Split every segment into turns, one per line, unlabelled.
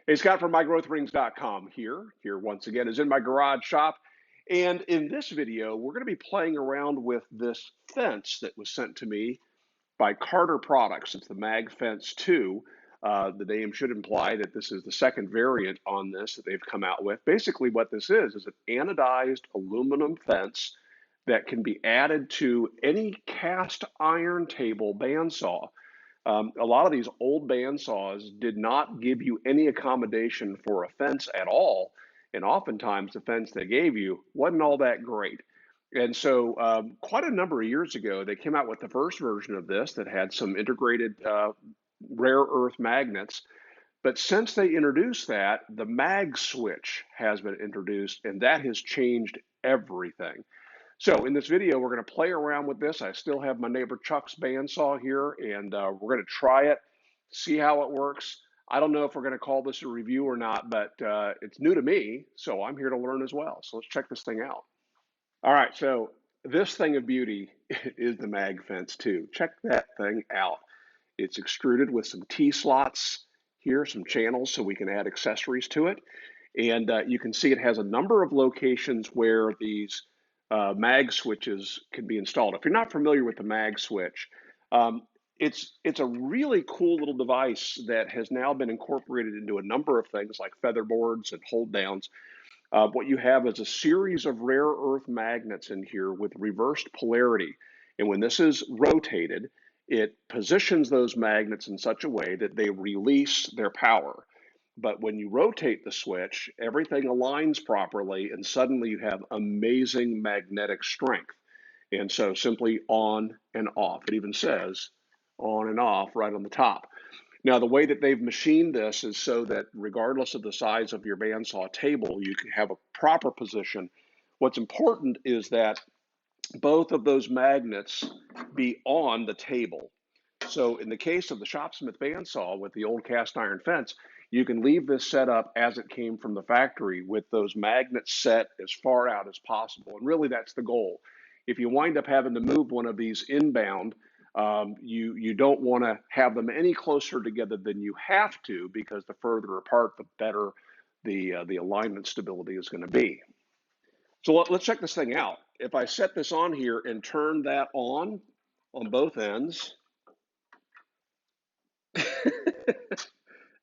Hey, Scott from MyGrowthRings.com here. Here once again is in my garage shop. And in this video, we're going to be playing around with this fence that was sent to me by Carter Products. It's the Mag Fence 2. The name should imply that this is the second variant on this that they've come out with. Basically, what this is an anodized aluminum fence that can be added to any cast iron table bandsaw. A lot of these old bandsaws did not give you any accommodation for a fence at all, and oftentimes the fence they gave you wasn't all that great. And so, quite a number of years ago, they came out with the first version of this that had some integrated rare earth magnets. But since they introduced that, the mag switch has been introduced, and that has changed everything. So in this video, we're going to play around with this. I still have my neighbor Chuck's bandsaw here, and we're going to try it, see how it works. I don't know if we're going to call this a review or not, but it's new to me, so I'm here to learn as well. So let's check this thing out. All right, so this thing of beauty is the Mag Fence 2. Check that thing out. It's extruded with some T-slots here, some channels so we can add accessories to it. And you can see it has a number of locations where these mag switches can be installed. If you're not familiar with the mag switch, it's a really cool little device that has now been incorporated into a number of things like feather boards and hold downs. What you have is a series of rare earth magnets in here with reversed polarity. And when this is rotated, it positions those magnets in such a way that they release their power. But when you rotate the switch, everything aligns properly, and suddenly you have amazing magnetic strength. And so simply on and off. It even says on and off right on the top. Now, the way that they've machined this is so that regardless of the size of your bandsaw table, you can have a proper position. What's important is that both of those magnets be on the table. So in the case of the Shopsmith bandsaw with the old cast iron fence, you can leave this set up as it came from the factory with those magnets set as far out as possible. And really that's the goal. If you wind up having to move one of these inbound, you don't want to have them any closer together than you have to, because the further apart, the better the alignment stability is going to be. So let's check this thing out. If I set this on here and turn that on both ends,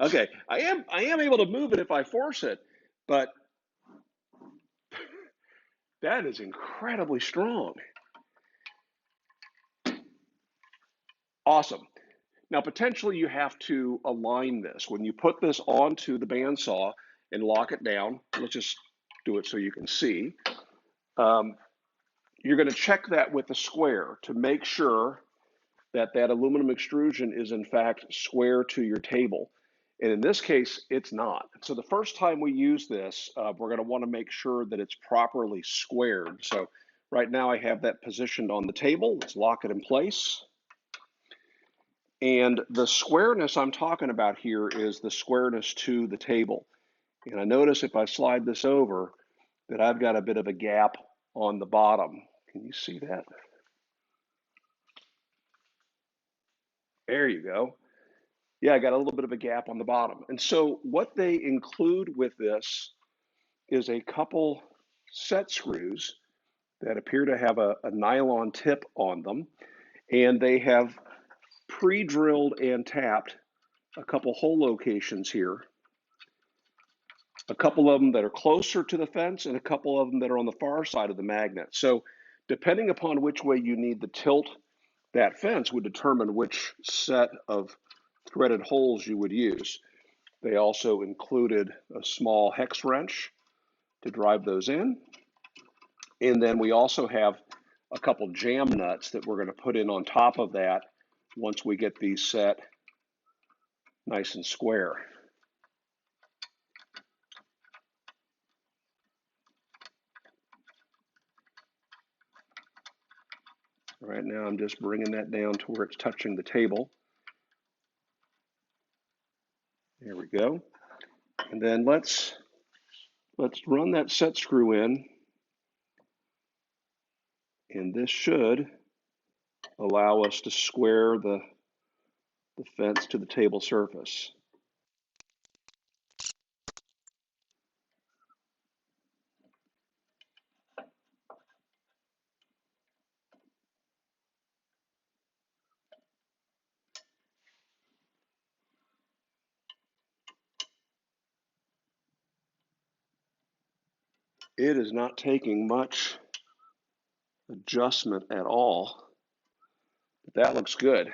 okay, I am able to move it if I force it, but that is incredibly strong. Awesome. Now, potentially you have to align this. When you put this onto the bandsaw and lock it down, let's just do it so you can see. You're going to check that with the square to make sure that that aluminum extrusion is in fact square to your table. And in this case, it's not. So the first time we use this, we're going to want to make sure that it's properly squared. So right now I have that positioned on the table. Let's lock it in place. And the squareness I'm talking about here is the squareness to the table. And I notice if I slide this over that I've got a bit of a gap on the bottom. Can you see that? There you go. Yeah, I got a little bit of a gap on the bottom. And so what they include with this is a couple set screws that appear to have a nylon tip on them. And they have pre-drilled and tapped a couple hole locations here. A couple of them that are closer to the fence and a couple of them that are on the far side of the magnet. So depending upon which way you need to tilt that fence would determine which set of threaded holes you would use. They also included a small hex wrench to drive those in. And then we also have a couple jam nuts that we're going to put in on top of that once we get these set nice and square. Right now I'm just bringing that down to where it's touching the table. There we go. And then let's run that set screw in. And this should allow us to square the fence to the table surface. It is not taking much adjustment at all, but that looks good.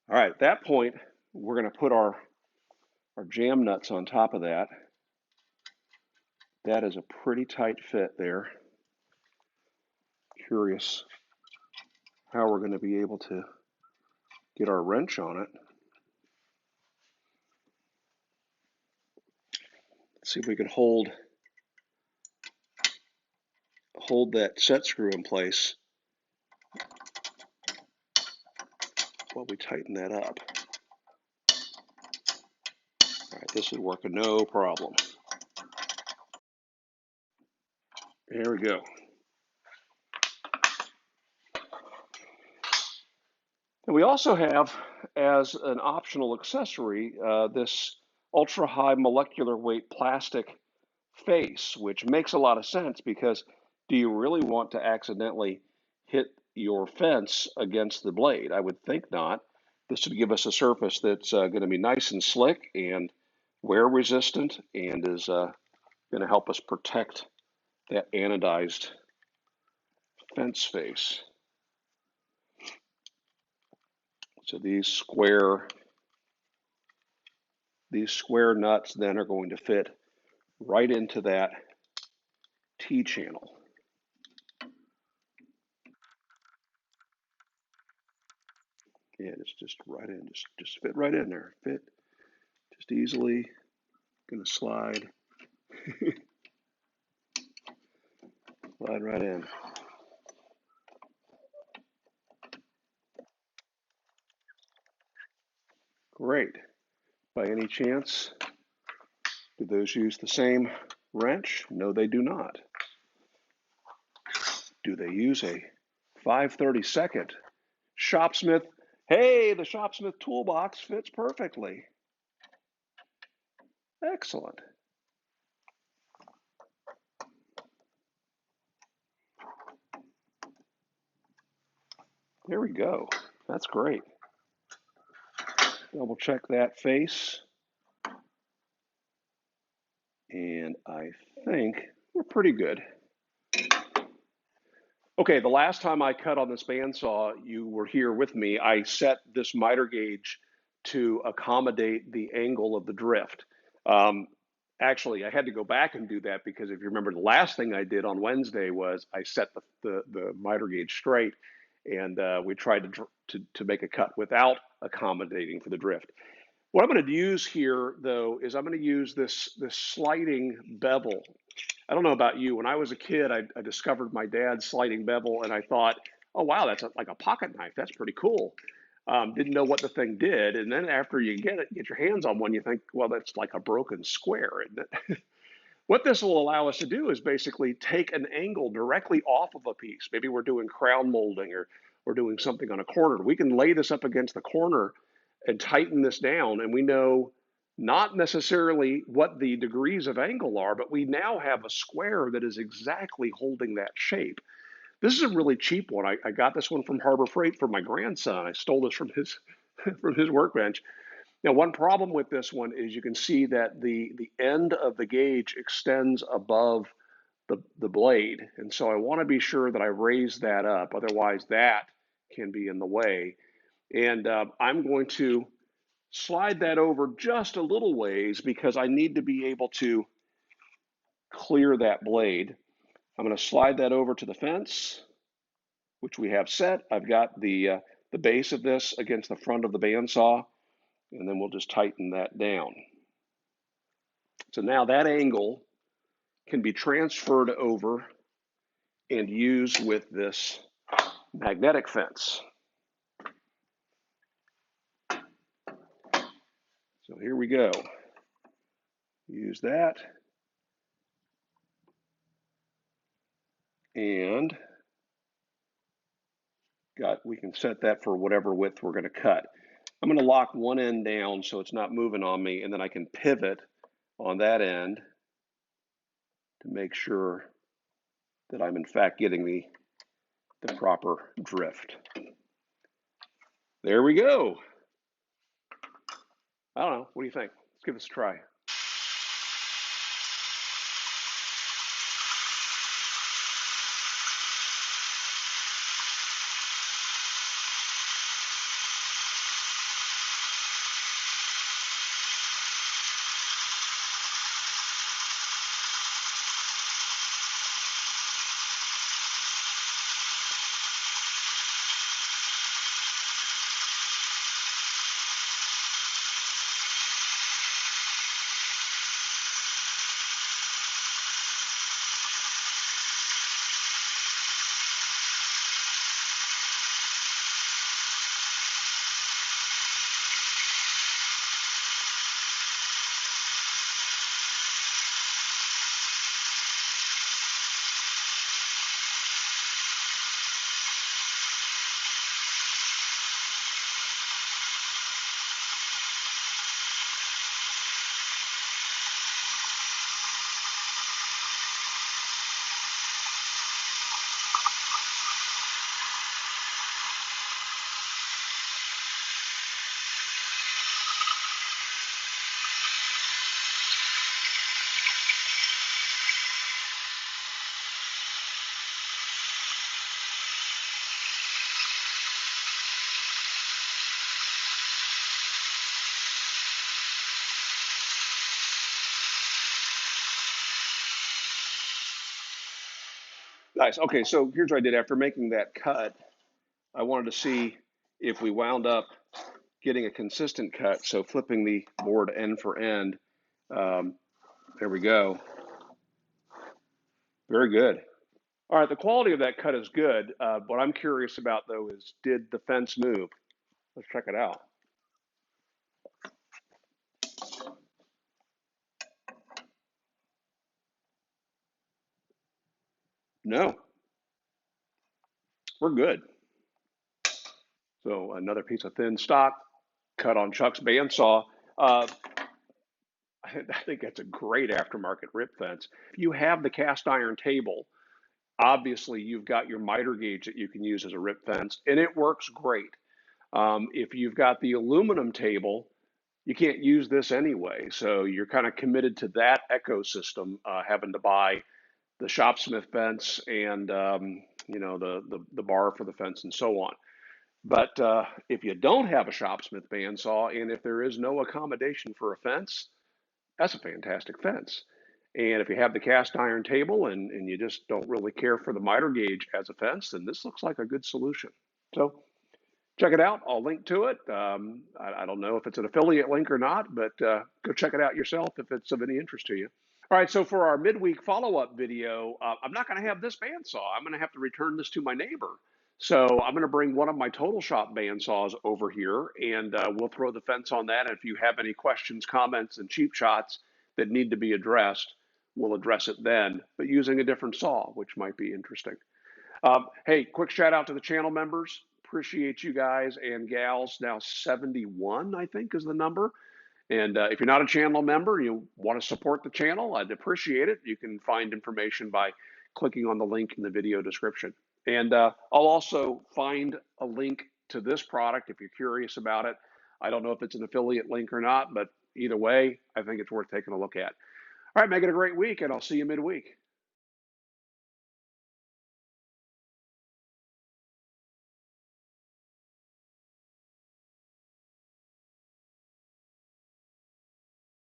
All right, at that point, we're going to put our jam nuts on top of that. That is a pretty tight fit there. Curious how we're going to be able to get our wrench on it. Let's see if we can hold that set screw in place while we tighten that up. All right, this is working no problem. There we go. And we also have, as an optional accessory, this ultra-high molecular weight plastic face, which makes a lot of sense because do you really want to accidentally hit your fence against the blade? I would think not. This would give us a surface that's going to be nice and slick and wear resistant and is going to help us protect that anodized fence face. So these square nuts then are going to fit right into that T-channel. Yeah, it's just right in, just fit right in there. Fit just easily. Gonna slide right in. Great. By any chance, do those use the same wrench? No, they do not. Do they use a 5/32 Shopsmith? Hey, the Shopsmith toolbox fits perfectly. Excellent. There we go. That's great. Double check that face. And I think we're pretty good. Okay, the last time I cut on this bandsaw, you were here with me. I set this miter gauge to accommodate the angle of the drift. Actually, I had to go back and do that because if you remember, the last thing I did on Wednesday was I set the miter gauge straight, and we tried to make a cut without accommodating for the drift. What I'm going to use here, though, is I'm going to use this sliding bevel. I don't know about you. When I was a kid, I discovered my dad's sliding bevel, and I thought, oh, wow, that's like a pocket knife. That's pretty cool. Didn't know what the thing did. And then after you get your hands on one, you think, well, that's like a broken square, isn't it? What this will allow us to do is basically take an angle directly off of a piece. Maybe we're doing crown molding or we're doing something on a corner. We can lay this up against the corner and tighten this down, and we know not necessarily what the degrees of angle are, but we now have a square that is exactly holding that shape. This is a really cheap one. I got this one from Harbor Freight for my grandson. I stole this from his from his workbench. Now, one problem with this one is you can see that the end of the gauge extends above the blade. And so I want to be sure that I raise that up. Otherwise, that can be in the way. And I'm going to slide that over just a little ways because I need to be able to clear that blade. I'm going to slide that over to the fence, which we have set. I've got the base of this against the front of the bandsaw, and then we'll just tighten that down. So now that angle can be transferred over and used with this magnetic fence. So here we go. Use that. And we can set that for whatever width we're going to cut. I'm going to lock one end down so it's not moving on me, and then I can pivot on that end to make sure that I'm in fact getting the proper drift. There we go. I don't know. What do you think? Let's give this a try. Nice. Okay, so here's what I did after making that cut. I wanted to see if we wound up getting a consistent cut. So flipping the board end for end, um, there we go. Very good. All right, the quality of that cut is good. What I'm curious about though is, did the fence move? Let's check it out. No, we're good. So another piece of thin stock cut on Chuck's bandsaw. Uh, I think that's a great aftermarket rip fence. If you have the cast iron table, obviously you've got your miter gauge that you can use as a rip fence, and it works great. If you've got the aluminum table, you can't use this anyway. So you're kind of committed to that ecosystem, having to buy the Shopsmith fence and the bar for the fence and so on. But if you don't have a Shopsmith bandsaw, and if there is no accommodation for a fence, that's a fantastic fence. And if you have the cast iron table and you just don't really care for the miter gauge as a fence, then this looks like a good solution. So check it out. I'll link to it. I don't know if it's an affiliate link or not, but go check it out yourself if it's of any interest to you. All right, so for our midweek follow-up video, I'm not going to have this bandsaw. I'm going to have to return this to my neighbor. So I'm going to bring one of my Total Shop bandsaws over here, and we'll throw the fence on that. And if you have any questions, comments, and cheap shots that need to be addressed, we'll address it then, but using a different saw, which might be interesting. Hey, quick shout out to the channel members. Appreciate you guys and gals. Now 71, I think, is the number. And if you're not a channel member, you want to support the channel, I'd appreciate it. You can find information by clicking on the link in the video description. And I'll also find a link to this product if you're curious about it. I don't know if it's an affiliate link or not, but either way, I think it's worth taking a look at. All right, make it a great week, and I'll see you midweek.